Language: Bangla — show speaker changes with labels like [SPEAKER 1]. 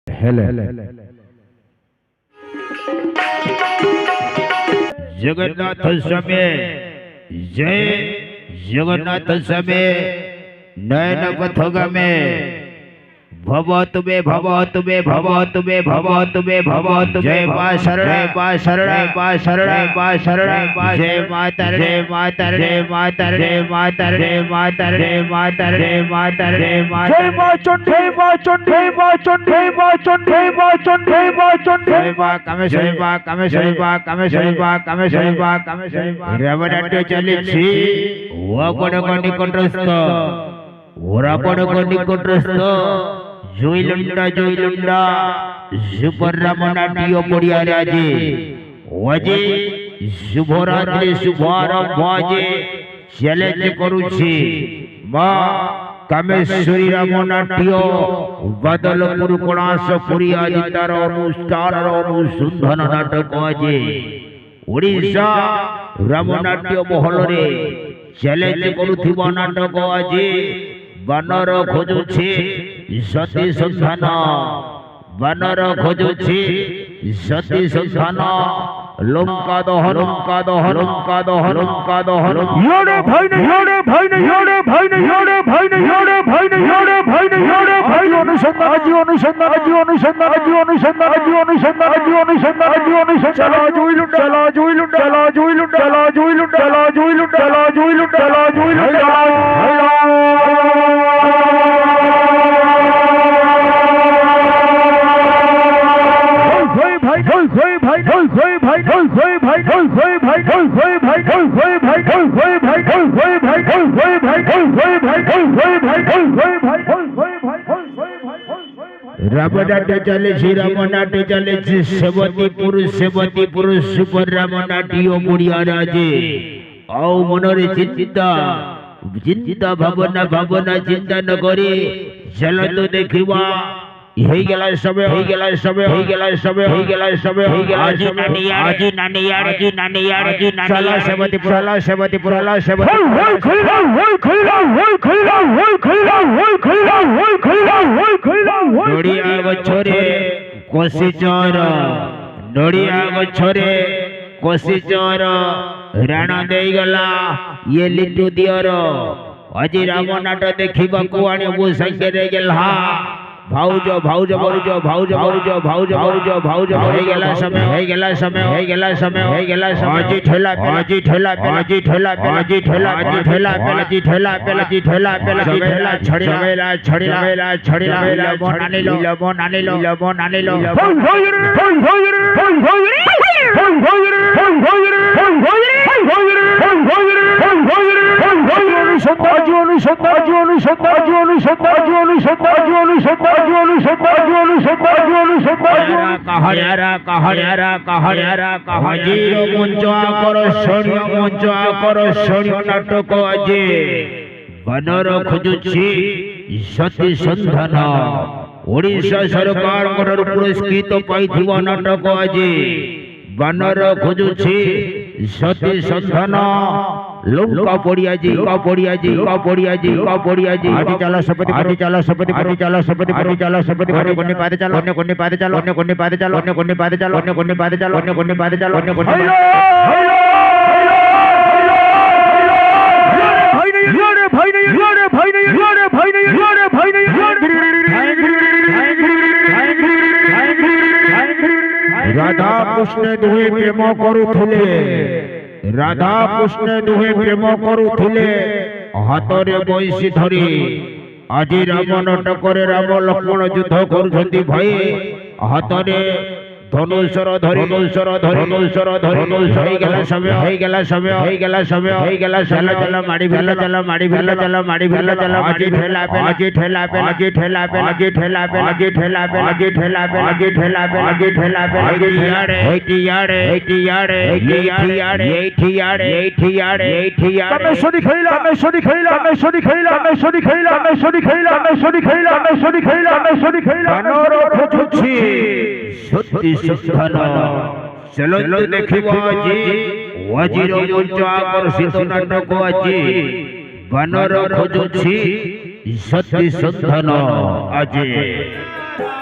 [SPEAKER 1] हेले जगन्नाथ स्वामी जय जगन्नाथ स्वामी नयन पथगामे भवतु मे भवतु मे भवतु मे भवतु मे भवतु जय मा शरण मा शरण मा शरण मा शरण जय माता रे माता रे माता रे माता रे माता रे माता रे माता रे जय मा चंडे मा चंडे मा चंडे मा चंडे मा चंडे मा चंडे मा कामेश्वरी मा कामेश्वरी मा कामेश्वरी मा कामेश्वरी मा कामेश्वरी मा रवनाट्य चलिछि ओपडक निकटस्थ ओरापडक निकटस्थ জয়লুন্ডা জয়লুন্ডা সুপরামনাটিও পড়িয়ারে আজি ওজে শুভরাত্রি শুভারম্ভ আজি চ্যালেঞ্জ করুছি মা কামেশ্বরী রামনাটিও বাদলপুর কণাসপুরী আদি তার অনুষ্ঠানর অনুসন্ধান নাটক আজি ওড়িশা রামনাট্য মহলরে চ্যালেঞ্জ করুথিবা নাটক আজি বানর খোঁজুছি সতী সন্ধান বানর খোঁজুছি সতী সন্ধান লঙ্কা দহন লঙ্কা দহন লঙ্কা দহন লঙ্কা দহন ইয়োরে ভাই না ইয়োরে ভাই না ইয়োরে ভাই না ইয়োরে ভাই না ইয়োরে ভাই না ইয়োরে ভাই না ইয়োরে ভাই অনুসন্ধান জি অনুসন্ধান জি অনুসন্ধান জি অনুসন্ধান জি অনুসন্ধান জি অনুসন্ধান জি অনুসন্ধান চলা জুইলুন চলা জুইলুন চলা জুইলুন চলা জুইলুন চলা জুইলুন চলা জুইলুন চলা জুইলুন রামনাট্য চলেছে রামনাট্য চলেছে সেবতীপুর সুপর রামনাট্য পড়িয়া রাজে আও মনরে চিন্তা চিন্তা ভাবনা ভাবনা চিন্তা ন করে চলতো দেখিবা হয়ে গেল সবে হয়ে গেল সবে হয়ে গেল সবে হয়ে গেল সবে হয়ে গেল আজি নানি আজি নানি আজি নানি আজি নানি চলা সেবতীপুর চলা সেবতীপুর চলা সেবতীপুর হই খইলা হই খইলা হই খইলা হই খইলা হই খইলা হই খইলা হই খইলা নড়িয়া গছরে কোসি চর নড়িয়া গছরে কোসি চর রাণ দেই গলা ইয়ে লিটু দিয়র আজি রামনাট দেখিବାକୁ আনিবু সাইকেলে গেলহা ভাউজ ভাউজ ভাউজ ভাউজ ভাউজ ভাউজ ভাউজ ভাউজ হয়ে গেল সময় হয়ে গেল সময় হয়ে গেল সময় হয়ে গেল সময় আজি ঠেলা আজি ঠেলা আজি ঠেলা আজি ঠেলা আজি ঠেলা আজি ঠেলা আজি ঠেলা আজি ঠেলা ছড়ি বেলা ছড়ি বেলা ছড়ি বেলা মন আনিলো লবণ আনিলো লবণ আনিলো নাটক আজি বানর খোঁজুছি সতী সন্ধান ওড়িশা সরকার পুরস্কৃত পাইথিবা নাটক আজি বানর খোঁজুছি সতী সন্ধান লঙ্কা পড়িয়াজি পড়িয়াজি পড়িয়াজি পড়িয়াজি আদি চালা সপতি আদি চালা সপতি আদি চালা সপতি আদি চালা সপতি আদি কোনে পাদে চাল অন্য কোনে পাদে চাল অন্য কোনে পাদে চাল অন্য কোনে পাদে চাল অন্য কোনে পাদে চাল অন্য কোনে পাদে চাল অন্য কোনে ভাই নাই ইয়োরে ভাই নাই ইয়োরে ভাই নাই ইয়োরে ভাই নাই রাধা কৃষ্ণ দুহে প্রেম করুথিলে রাধা কৃষ্ণ দুহে প্রেম করুথিলে হাতরে বৈশী ধরি আজি রাম নাটকরে রাম লক্ষ্মণ যুদ্ধ করুଛନ୍ତି ভাই হাতরে ধনুষর ধরি ধনুষর ধরি ধনুষর ধরি ধনুষ হয়ে গেল সময় হয়ে গেল সময় হয়ে গেল সময় হয়ে গেল চল চল মারি ফেল চল মারি ফেল চল মারি ফেল চল আজি ঠেলা পে আজি ঠেলা পে আজি ঠেলা পে আজি ঠেলা পে আজি ঠেলা পে আজি ঠেলা পে আজি ঠেলা পে আজি ঠেলা পে আজি ইয়ারে এইটি ইয়ারে এইটি ইয়ারে এইটি ইয়ারে এইটি ইয়ারে এইটি ইয়ারে এইটি ইয়ারে কামেশ্বরী খাইলা কামেশ্বরী খাইলা কামেশ্বরী খাইলা কামেশ্বরী খাইলা কামেশ্বরী খাইলা কামেশ্বরী খাইলা কামেশ্বরী খাইলা কামেশ্বরী খাইলা বানর খোঁজুছি সতী সন্ধান চলন্তু দেখিব আজি ওয়াজির মঞ্চ আকর্ষিত নাটক আজি বানর খোঁজুছি সতী সন্ধান আজি।